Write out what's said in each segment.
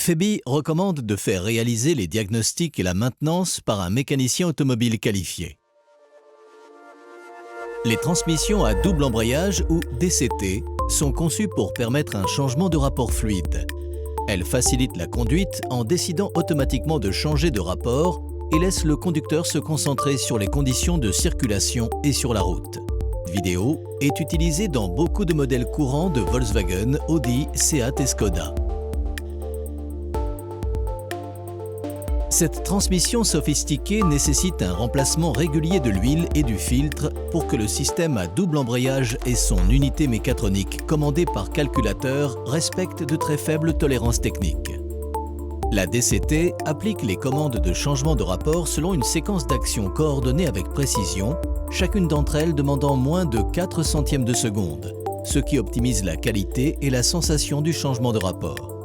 Febi recommande de faire réaliser les diagnostics et la maintenance par un mécanicien automobile qualifié. Les transmissions à double embrayage ou DCT sont conçues pour permettre un changement de rapport fluide. Elles facilitent la conduite en décidant automatiquement de changer de rapport et laissent le conducteur se concentrer sur les conditions de circulation et sur la route. Cette vidéo est utilisée dans beaucoup de modèles courants de Volkswagen, Audi, Seat et Skoda. Cette transmission sophistiquée nécessite un remplacement régulier de l'huile et du filtre pour que le système à double embrayage et son unité mécatronique commandée par calculateur respectent de très faibles tolérances techniques. La DCT applique les commandes de changement de rapport selon une séquence d'actions coordonnées avec précision, chacune d'entre elles demandant moins de 4 centièmes de seconde, ce qui optimise la qualité et la sensation du changement de rapport.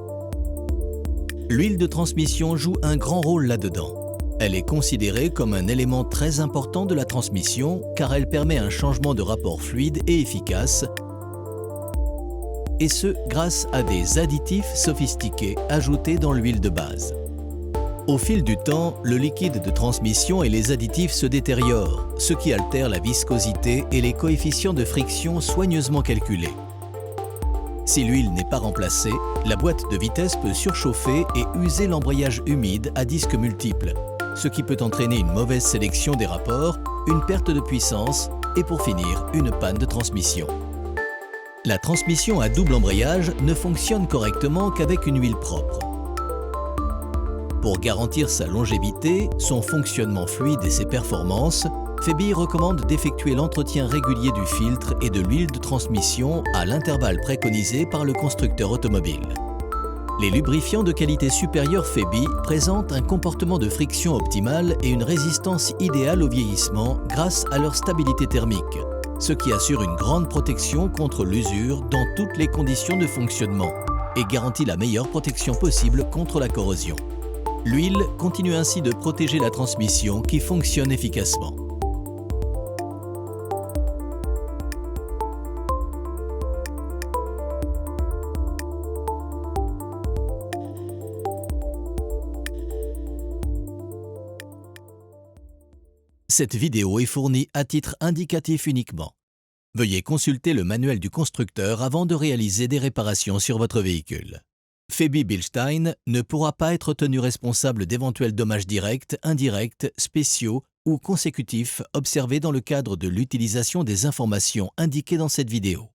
L'huile de transmission joue un grand rôle là-dedans. Elle est considérée comme un élément très important de la transmission car elle permet un changement de rapport fluide et efficace, et ce grâce à des additifs sophistiqués ajoutés dans l'huile de base. Au fil du temps, le liquide de transmission et les additifs se détériorent, ce qui altère la viscosité et les coefficients de friction soigneusement calculés. Si l'huile n'est pas remplacée, la boîte de vitesse peut surchauffer et user l'embrayage humide à disques multiples, ce qui peut entraîner une mauvaise sélection des rapports, une perte de puissance et pour finir, une panne de transmission. La transmission à double embrayage ne fonctionne correctement qu'avec une huile propre. Pour garantir sa longévité, son fonctionnement fluide et ses performances, Febi recommande d'effectuer l'entretien régulier du filtre et de l'huile de transmission à l'intervalle préconisé par le constructeur automobile. Les lubrifiants de qualité supérieure Febi présentent un comportement de friction optimal et une résistance idéale au vieillissement grâce à leur stabilité thermique, ce qui assure une grande protection contre l'usure dans toutes les conditions de fonctionnement et garantit la meilleure protection possible contre la corrosion. L'huile continue ainsi de protéger la transmission qui fonctionne efficacement. Cette vidéo est fournie à titre indicatif uniquement. Veuillez consulter le manuel du constructeur avant de réaliser des réparations sur votre véhicule. Febi Bilstein ne pourra pas être tenu responsable d'éventuels dommages directs, indirects, spéciaux ou consécutifs observés dans le cadre de l'utilisation des informations indiquées dans cette vidéo.